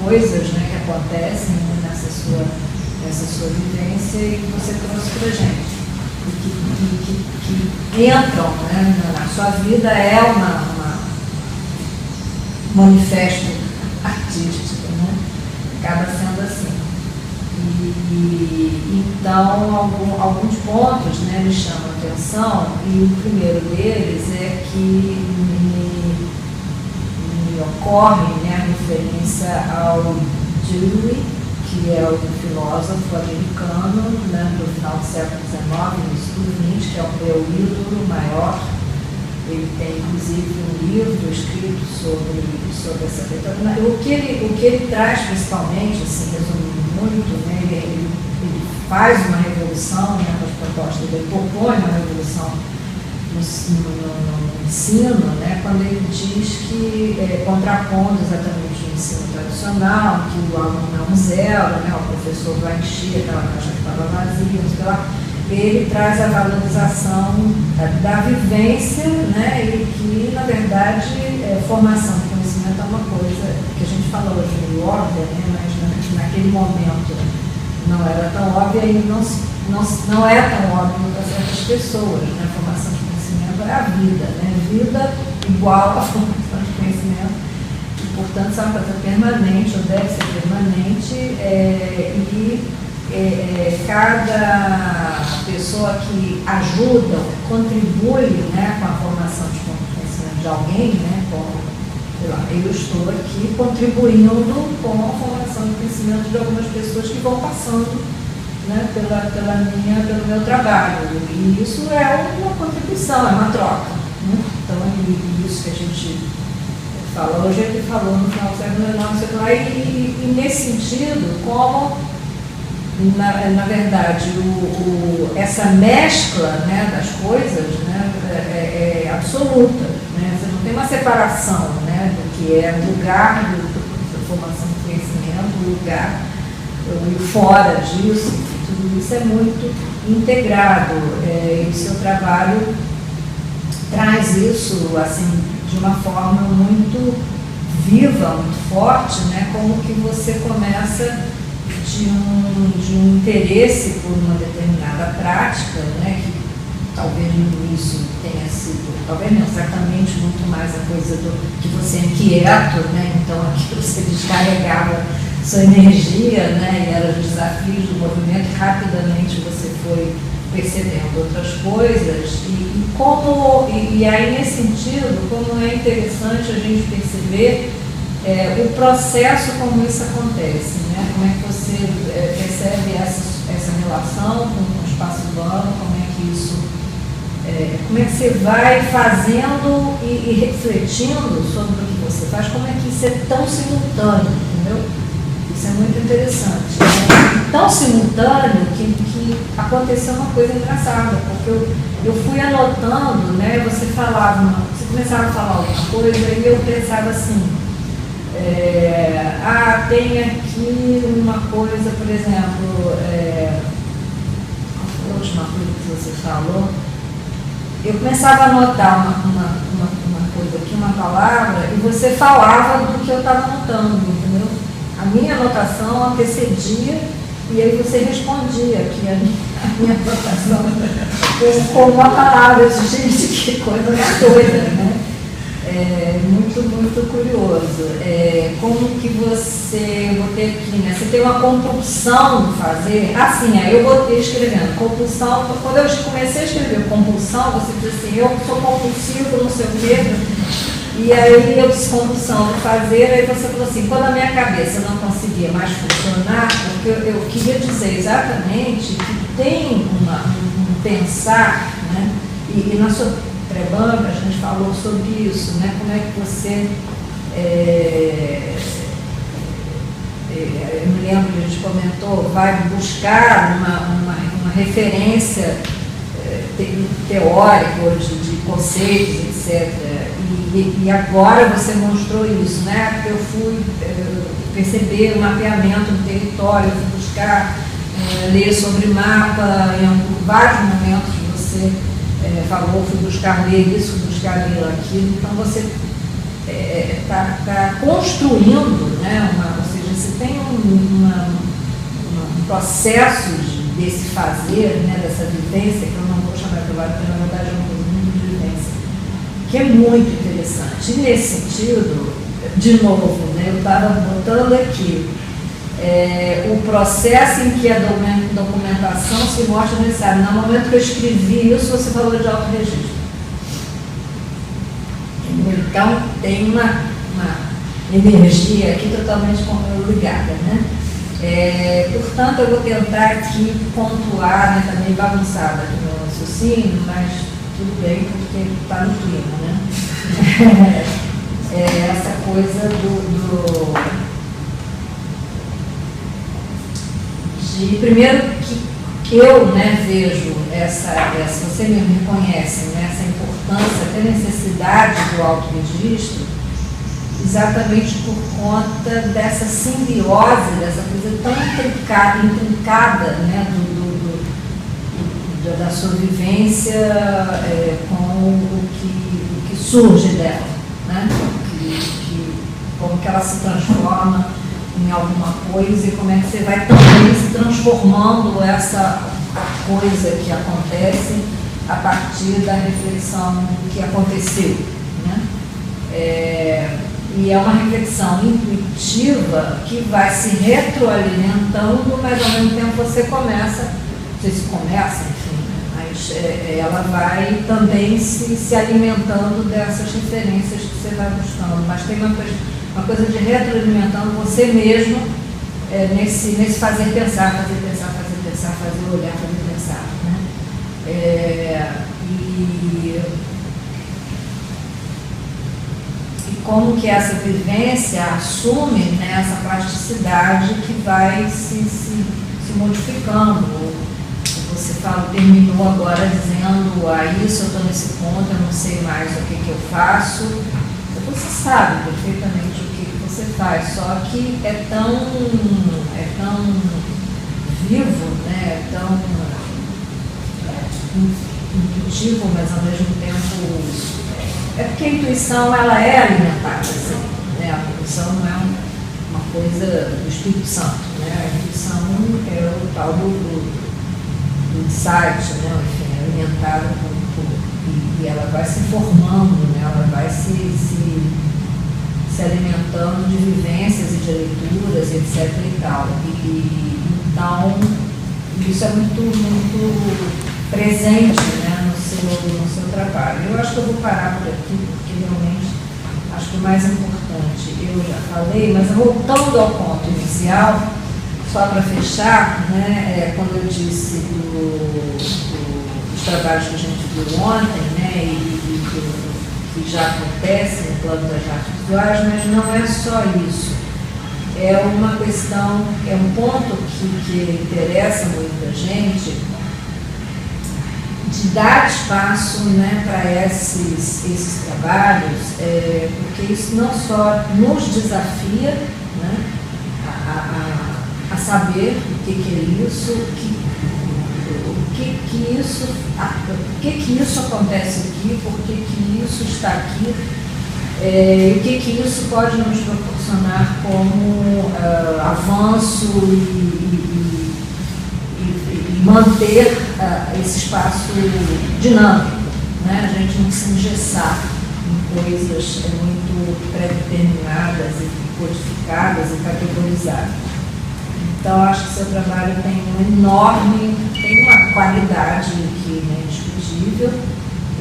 coisas, né, que acontecem, né, nessa sua vivência e que você trouxe para a gente, que entram, né, na sua vida, é um manifesto artístico, né, acaba sendo assim. Então, alguns pontos, né, me chamam a atenção, e o primeiro deles é que me ocorre, né, a referência ao Dewey, que é o filósofo americano, né, do final do século XIX, início do XX, que é o meu ídolo maior, Ele tem, inclusive, um livro escrito sobre essa questão. O que ele traz, principalmente, assim, resumindo muito, né, ele faz uma revolução, né, com as propostas dele, propõe uma revolução no ensino, né, quando ele diz que, contrapondo exatamente o ensino tradicional, que o aluno é um zero, né, o professor vai encher aquela caixa que estava vazia, não sei lá, ele traz a valorização da vivência, né, e que, na verdade, formação de conhecimento é uma coisa que a gente falou hoje meio óbvia, né, mas naquele momento não era tão óbvia e não é tão óbvio para certas pessoas, né, a formação de conhecimento é a vida, né, vida igual à formação de conhecimento, e, portanto, é uma coisa permanente, ou deve ser permanente, cada pessoa que ajuda, contribui, né, com a formação de conhecimento de alguém, né, sei lá, eu estou aqui contribuindo com a formação de conhecimento de algumas pessoas que vão passando, né, pelo meu trabalho. E isso é uma contribuição, é uma troca. Né? Então, isso que a gente fala hoje, ele falou no final do século XIX, e nesse sentido, como na verdade, essa mescla, né, das coisas, né, é absoluta. Né? Você não tem uma separação, né, do que é o lugar da formação de conhecimento, o lugar e fora disso, tudo isso é muito integrado. E o seu trabalho traz isso assim, de uma forma muito viva, muito forte, né, como que você começa de um interesse por uma determinada prática, né, que talvez no início tenha sido, talvez não, certamente muito mais a coisa do que você é inquieto, né, então aquilo você descarregava sua energia, né, e eram os desafios do movimento, e rapidamente você foi percebendo outras coisas, e aí nesse sentido, como é interessante a gente perceber o processo como isso acontece, né? Como é que você percebe essa relação com o espaço urbano, como é que isso, como é que você vai fazendo e refletindo sobre o que você faz, como é que isso é tão simultâneo, entendeu? Isso é muito interessante. É tão simultâneo que aconteceu uma coisa engraçada, porque eu fui anotando, né? Você começava a falar alguma coisa e eu pensava assim, tem aqui uma coisa, por exemplo, a última coisa que você falou, eu começava a anotar uma coisa aqui, uma palavra, e você falava do que eu estava anotando, entendeu? A minha anotação antecedia, e aí você respondia que a minha anotação com uma palavra. Eu disse, gente, que coisa doida, né? Muito, muito curioso. Como que você, eu botei aqui, né? Você tem uma compulsão de fazer, assim, aí eu botei escrevendo, compulsão, quando eu comecei a escrever compulsão, você diz assim, eu sou compulsivo, não sei o quê, e aí eu disse compulsão de fazer, aí você falou assim, quando a minha cabeça não conseguia mais funcionar, porque eu queria dizer exatamente que tem um pensar, né? E na sua pré-banca a gente falou sobre isso, né? Como é que você, eu me lembro que a gente comentou, vai buscar uma referência teórica ou de conceitos, etc. E agora você mostrou isso, né? Porque eu fui perceber o mapeamento do território, eu fui buscar ler sobre mapa, em vários momentos você falou, fui buscar ler isso, fui buscar ler aquilo, então você está construindo, né? Ou seja, você tem um processo desse fazer, né? Dessa vivência, que eu não vou chamar de trabalho, porque na verdade é uma coisa muito de vivência, que é muito interessante. E nesse sentido, de novo, né? Eu estava botando aqui, o processo em que a documentação se mostra necessária. No momento que eu escrevi isso, você falou de autorregistro. Então, tem uma energia aqui totalmente ligada, né? Portanto, eu vou tentar aqui pontuar, né, também bagunçada aqui no raciocínio, mas tudo bem, porque está no clima, né? É essa coisa de primeiro que eu, né, vejo essa, você me reconhece, né, essa importância, até necessidade do autorregistro, exatamente por conta dessa simbiose, dessa coisa tão intrincada, né, da sua vivência com o que surge dela, né? Como que ela se transforma em alguma coisa e como é que você vai também se transformando essa coisa que acontece a partir da reflexão do que aconteceu, né? E é uma reflexão intuitiva que vai se retroalimentando, mas ao mesmo tempo você começa, não sei se começa, enfim, mas ela vai também se alimentando dessas referências que você vai buscando. Mas tem uma coisa de retroalimentando você mesmo nesse fazer pensar, fazer olhar, fazer pensar, né? E como que essa vivência assume, né, essa plasticidade que vai se modificando. Você terminou agora dizendo, isso eu estou nesse ponto, eu não sei mais o que eu faço. Você sabe perfeitamente o que você faz, só que é tão vivo, né, é tão intuitivo, mas ao mesmo tempo... É porque a intuição, ela é alimentada, assim, né? A intuição não é uma coisa do Espírito Santo, né? A intuição é o tal do insight, né? Enfim, é alimentada e ela vai se formando, né? Ela vai se alimentando de vivências e de leituras, etc. e tal. Então, isso é muito presente, né, no seu trabalho. Eu acho que eu vou parar por aqui, porque realmente acho que o mais importante eu já falei, mas voltando ao ponto inicial, só para fechar, né, quando eu disse dos trabalhos que a gente viu ontem, né, e que já acontece no plano das artes visuais, mas não é só isso. É uma questão, é um ponto que interessa muita gente, de dar espaço, né, para esses trabalhos, porque isso não só nos desafia, né, a saber o que é isso, por que isso acontece aqui, por que isso está aqui, o que isso pode nos proporcionar como avanço e manter esse espaço dinâmico, né? A gente não se engessar em coisas muito pré-determinadas e codificadas e categorizadas. Então, acho que seu trabalho tem tem uma qualidade que é indiscutível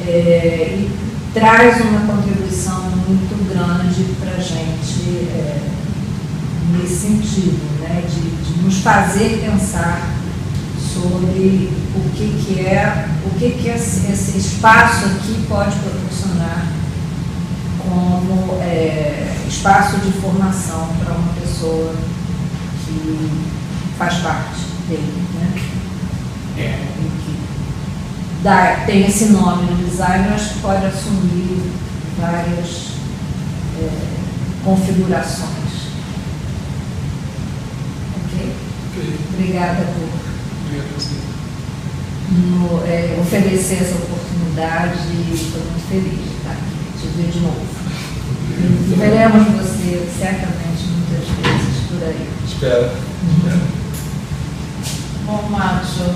e traz uma contribuição muito grande para a gente nesse sentido, né? De nos fazer pensar sobre o que esse espaço aqui pode proporcionar como espaço de formação para uma pessoa que faz parte dele, né? Que tem esse nome no design, acho que pode assumir várias configurações. Ok? Obrigada por oferecer essa oportunidade e estou muito feliz de estar aqui, te ver de novo. E veremos você certamente muitas vezes por aí. Espero. Bom, Márcio,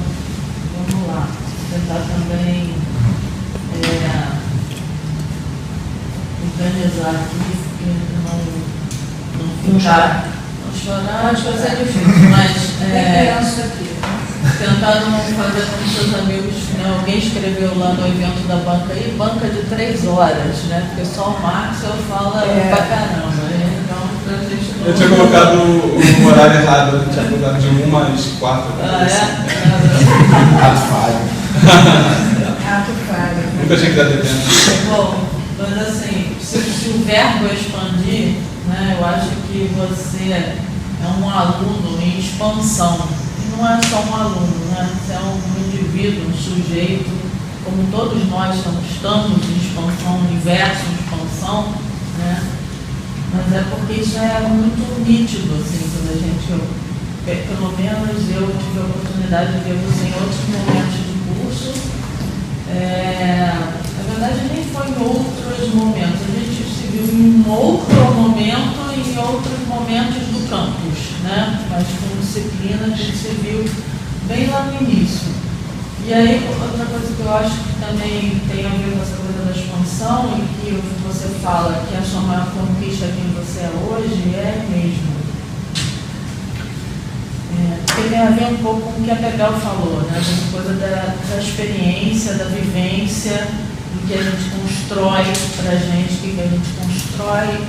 vamos lá. Tentar também organizar aqui, porque não chorar. Não chorar, acho que vai ser difícil, mas tentar não fazer com seus amigos, né? Alguém escreveu lá no evento da banca aí, banca de 3 horas, né? Porque só o Márcio fala pra caramba, né? Então, pra gente não... Eu tinha colocado o horário errado, eu tinha colocado de 1 às 4. Ah, é? Ato falho. Ato falho. Nunca achei que está devendo. Bom, mas assim, se o verbo expandir, né, eu acho que você é um aluno em expansão. E não é só um aluno, né? Você é um indivíduo, um sujeito, como todos nós estamos em expansão, universo em expansão, né? Mas é porque isso é muito nítido, assim, quando a gente, pelo menos eu tive a oportunidade de ver você em outros momentos de curso. Na verdade, nem foi em outros momentos, a gente se viu em um outro momento e em outros momentos do campus, né? Mas com disciplina a gente se viu bem lá no início. E aí, outra coisa que eu acho que também tem a ver com essa coisa da expansão e que você fala que a sua maior conquista quem você é hoje é mesmo. Porque tem a ver um pouco com o que a Bebel falou, né? Essa coisa da experiência, da vivência, do que a gente constrói para a gente, o que a gente constrói,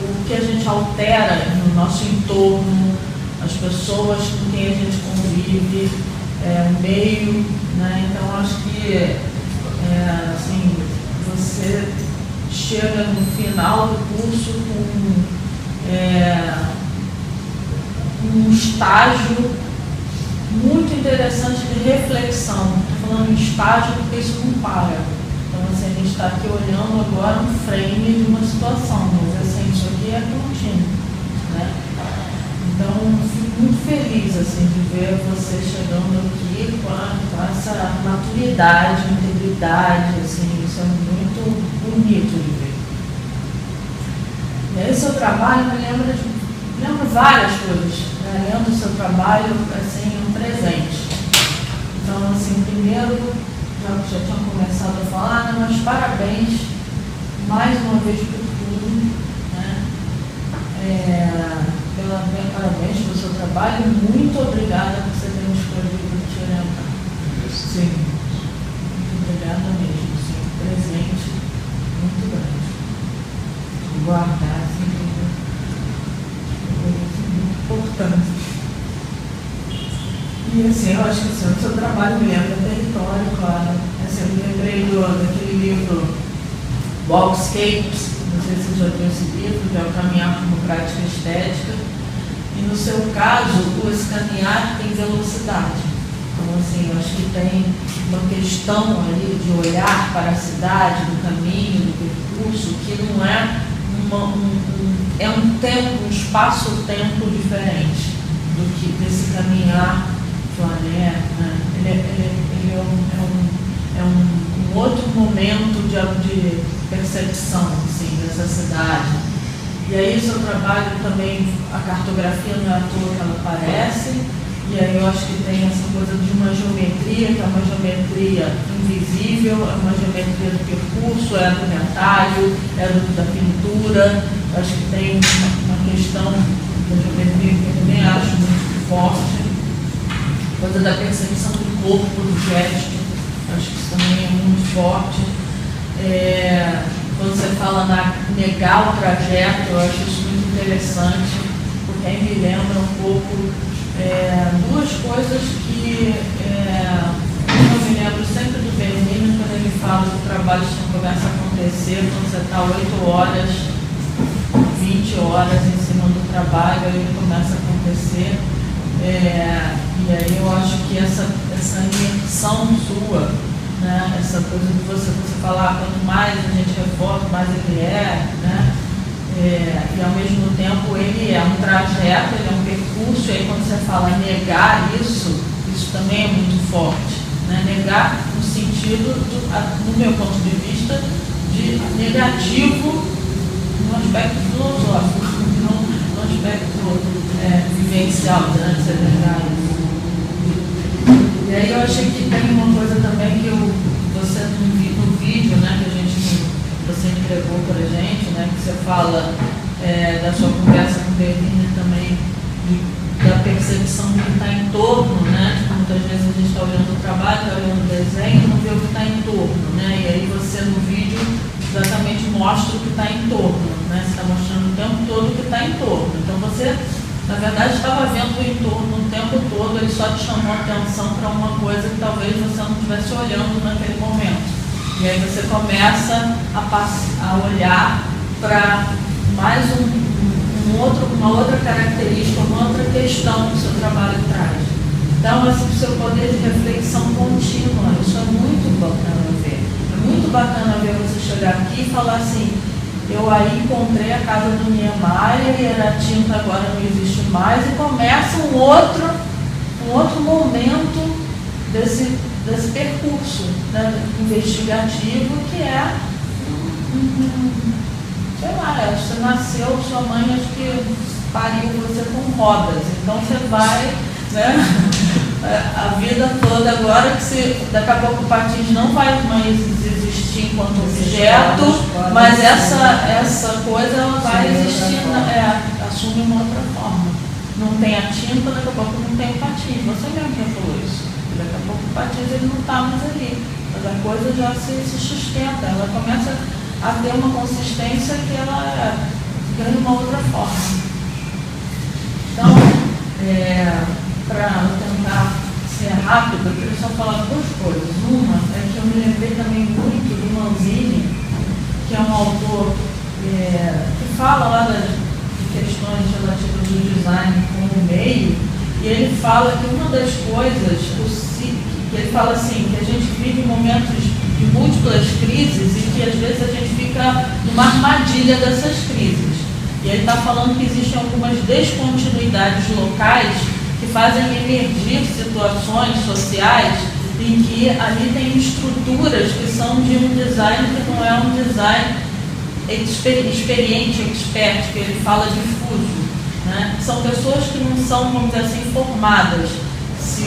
o que a gente altera no nosso entorno, as pessoas com quem a gente convive, o meio, né? Então acho que assim, você chega no final do curso com um estágio muito interessante de reflexão. Estou falando em estágio porque isso não para. Então assim, a gente está aqui olhando agora um frame de uma situação, mas assim, isso aqui é contínuo, né? Então, fico muito feliz assim, de ver você chegando aqui com essa maturidade, integridade, assim, isso é muito bonito de ver. E aí, seu trabalho me lembra várias coisas, né? Lembro do seu trabalho, assim, um presente. Então, assim, primeiro, já tinha começado a falar, né? Mas parabéns, mais uma vez por tudo, né? Parabéns pelo seu trabalho, muito obrigada por você ter me escolhido te orientar. Sim, muito obrigada mesmo, sim, um presente muito grande. Guardar, assim, muito importante. E assim, eu acho que assim, o seu trabalho me lembra território, claro. Assim, eu me lembrei daquele livro Walkscapes, não sei se você já viu esse livro, que é o Caminhar como Prática Estética. E no seu caso, o escanear tem velocidade. Então, assim, eu acho que tem uma questão ali de olhar para a cidade, do caminho, do percurso, que não é um tempo, um espaço-tempo diferente do que desse caminhar flané, né? Ele é um outro momento de percepção, assim, dessa cidade. E aí o seu trabalho também, a cartografia não é à toa que ela aparece, e aí eu acho que tem essa coisa de uma geometria, que é uma geometria invisível, é uma geometria do percurso, é do retalho, é da pintura. Eu acho que tem uma questão da geometria que eu também acho muito forte, coisa da percepção do corpo, do gesto, acho que isso também é muito forte. Quando você fala negar o trajeto, eu acho isso muito interessante, porque aí me lembra um pouco duas coisas que eu me lembro sempre do Bernini, quando ele fala do trabalho que começa a acontecer quando você está 8 horas, 20 horas em cima do trabalho, aí ele começa a acontecer. E aí eu acho que essa imersão sua, né? Essa coisa de você falar, quanto mais a gente reforça, mais ele né? E ao mesmo tempo ele é um trajeto, ele é um percurso, e aí quando você fala negar isso também é muito forte, né? Negar no sentido, no meu ponto de vista, de negativo no aspecto filosófico, não no aspecto vivencial, né? De você negar isso. E aí eu achei que tem uma coisa também que você no vídeo, né, que você entregou para a gente, né, que você fala da sua conversa com o Bernini também, da percepção do que está em torno, né? Muitas vezes a gente está olhando o trabalho, está olhando o desenho e não vê o que está em torno, né? E aí você no vídeo exatamente mostra o que está em torno, né? Você está mostrando o tempo todo o que está em torno. Então você, na verdade, estava vendo o entorno o tempo todo, ele só te chamou a atenção para uma coisa que talvez você não estivesse olhando naquele momento. E aí você começa a olhar para mais uma outra característica, uma outra questão que o seu trabalho traz. Então, esse seu poder de reflexão contínua, isso é muito bacana ver. É muito bacana ver você chegar aqui e falar assim, eu aí encontrei a casa do Niemeyer e a tinta agora não existe mais, e começa um outro momento desse percurso, né, investigativo, que é, sei lá, você nasceu, sua mãe acho que pariu você com rodas, então você vai, né, a vida toda agora, que daqui a pouco o patins não vai mais existir enquanto objeto, mas essa coisa ela vai existir, assume uma outra forma. Não tem a tinta, daqui a pouco não tem o patins. Você mesmo já falou isso. Daqui a pouco o patins ele não está mais ali. Mas a coisa já se sustenta, ela começa a ter uma consistência que ela ganha uma outra forma. Então, para tentar ser rápido, eu queria só falar duas coisas. Uma é que eu me lembrei também muito do Manzini, que é um autor que fala lá de questões relativas do design como meio, e ele fala que uma das coisas, que ele fala assim, que a gente vive momentos de múltiplas crises e que às vezes a gente fica numa armadilha dessas crises. E ele está falando que existem algumas descontinuidades locais que fazem emergir situações sociais em que ali tem estruturas que são de um design que não é um design experiente, expert, que ele fala difuso, né? São pessoas que não são, vamos dizer assim, formadas. Se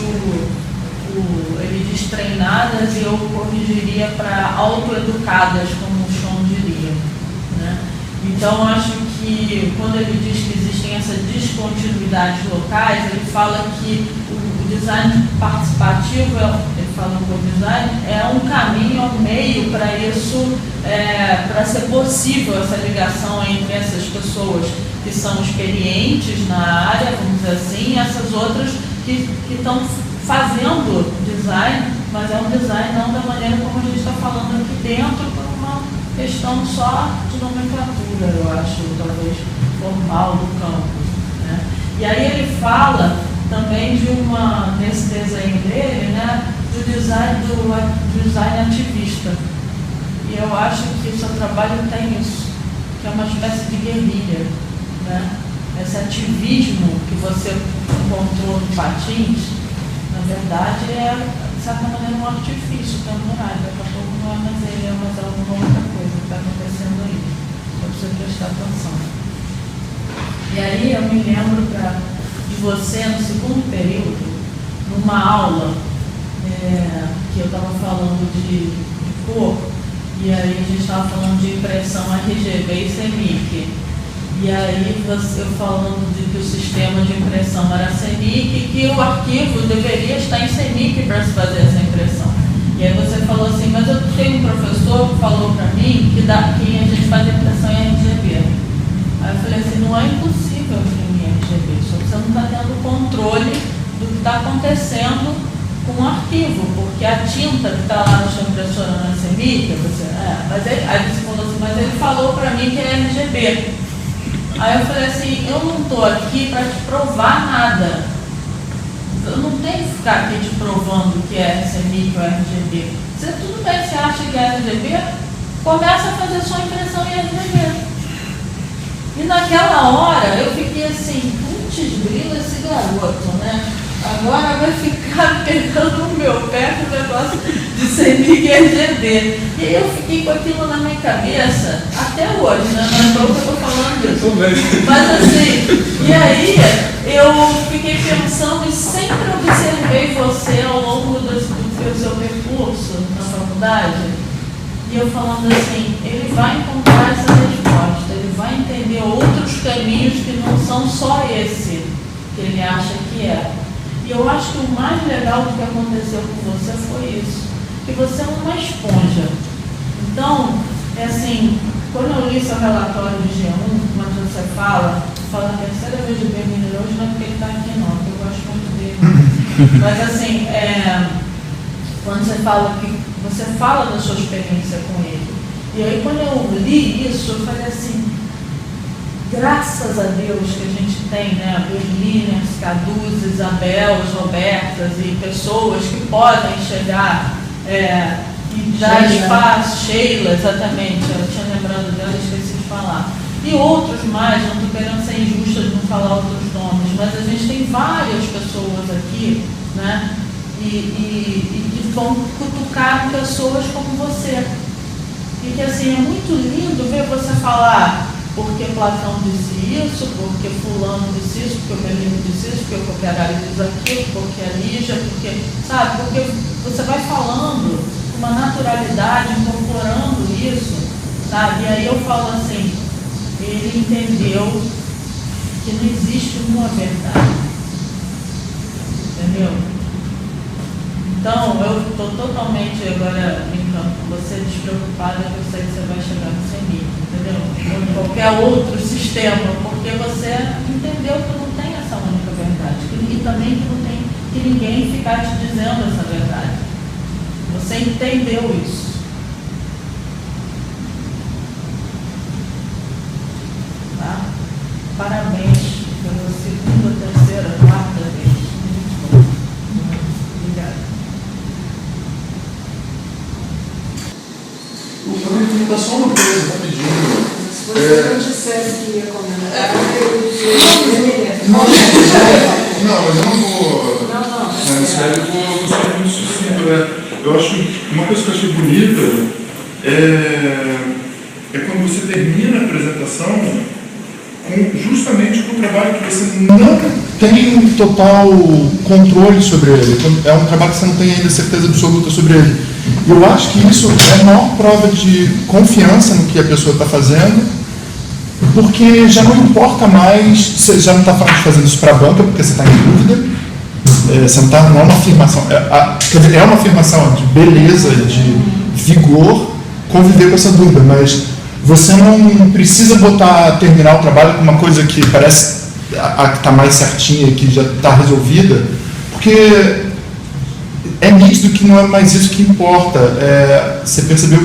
ele diz treinadas, eu corrigiria para autoeducadas, como o Sean diria, né? Então, acho que quando ele diz que existem essas descontinuidades locais, ele fala que o design participativo, ele fala que o design é um caminho, é um meio para isso, para ser possível essa ligação entre essas pessoas que são experientes na área, vamos dizer assim, e essas outras que estão fazendo design, mas é um design não da maneira como a gente está falando aqui dentro, por uma questão só de nomenclatura, eu acho, talvez formal do campo, né? E aí ele fala também nesse desenho dele, né, do design ativista. E eu acho que o seu trabalho tem isso, que é uma espécie de guerrilha, né? Esse ativismo que você encontrou no patins, na verdade, é, de certa maneira, um artifício temporário. Daqui a pouco não é mais ele, é mais alguma outra coisa que está acontecendo aí. Só precisa prestar atenção. E aí eu me lembro de você, no segundo período, numa aula que eu estava falando de cor, e aí a gente estava falando de impressão RGB e CMYK. E aí eu falando de que o sistema de impressão era CMYK e que o arquivo deveria estar em CMYK para se fazer essa impressão. E aí você falou assim, mas eu tenho um professor que falou para mim que a gente faz impressão em RGB. Aí eu falei assim, não é impossível imprimir em RGB, só que você não está tendo controle do que está acontecendo com o arquivo, porque a tinta que está lá na sua impressora não é CMYK, aí você falou assim, mas ele falou para mim que é RGB. Aí eu falei assim, eu não estou aqui para te provar nada. Eu não tenho que ficar aqui te provando que é CMYK ou RGB. Tudo bem, você acha que é RGB? Começa a fazer sua impressão em RGB. E naquela hora eu fiquei assim, putz, grila esse garoto, né? Agora vai ficar pegando no meu pé com o negócio de CMYK e RGB. E aí eu fiquei com aquilo na minha cabeça, até hoje, né? Não é que eu estou falando disso. Mas assim, e aí eu fiquei pensando e sempre observei você ao longo do seu percurso na faculdade, e eu falando assim, ele vai encontrar essa resposta, ele vai entender outros caminhos que não são só esse que ele acha que é. E eu acho que o mais legal do que aconteceu com você foi isso, que você é uma esponja. Então, assim, quando eu li seu relatório de G1, quando você fala a terceira vez de Bermini hoje, não é porque ele está aqui não, porque eu gosto muito dele. Mas assim, quando você fala que Você fala da sua experiência com ele. E aí, quando eu li isso, eu falei assim, graças a Deus que a gente tem, né, Berliners, Caduz, Isabel, Robertas e pessoas que podem chegar e dar espaço, Sheila, exatamente, eu tinha lembrado dela, esqueci de falar. E outros mais, não estou querendo ser injusta de não falar outros nomes, mas a gente tem várias pessoas aqui, né, e que vão cutucar pessoas como você. E que assim, é muito lindo ver você falar porque Platão disse isso, porque fulano disse isso, porque o Benino disse isso, porque o Copiarari diz aquilo, porque a Lígia, porque, sabe, porque você vai falando com uma naturalidade, incorporando isso, sabe, e aí eu falo assim, ele entendeu que não existe uma verdade, entendeu? Então, eu estou totalmente agora brincando com você, despreocupada, que eu sei que você vai chegar no seu nível, entendeu? Ou em qualquer outro sistema, porque você entendeu que não tem essa única verdade, e também que não tem que ninguém ficar te dizendo essa verdade. Você entendeu isso. Tá? Parabéns pela segunda, terceira, quarta vez. Muito bom. Obrigada. Eu vou perguntar só uma coisa, rapidinho. Se você não dissesse que ia comentar, eu diria. Não, mas eu não vou. Não. Sério, eu vou ser muito sucinto. Eu acho uma coisa que eu achei bonita é quando você termina a apresentação justamente com o trabalho que você não tem total controle sobre ele. É um trabalho que você não tem ainda certeza absoluta sobre ele. E eu acho que isso é a maior prova de confiança no que a pessoa está fazendo, porque já não importa mais, você já não está fazendo isso para a banca, porque você está em dúvida, você não é uma afirmação, quer dizer, é uma afirmação de beleza, de vigor, conviver com essa dúvida, mas você não precisa terminar o trabalho com uma coisa que parece a que está mais certinha, que já está resolvida, porque é nítido que não é mais isso que importa. Você percebeu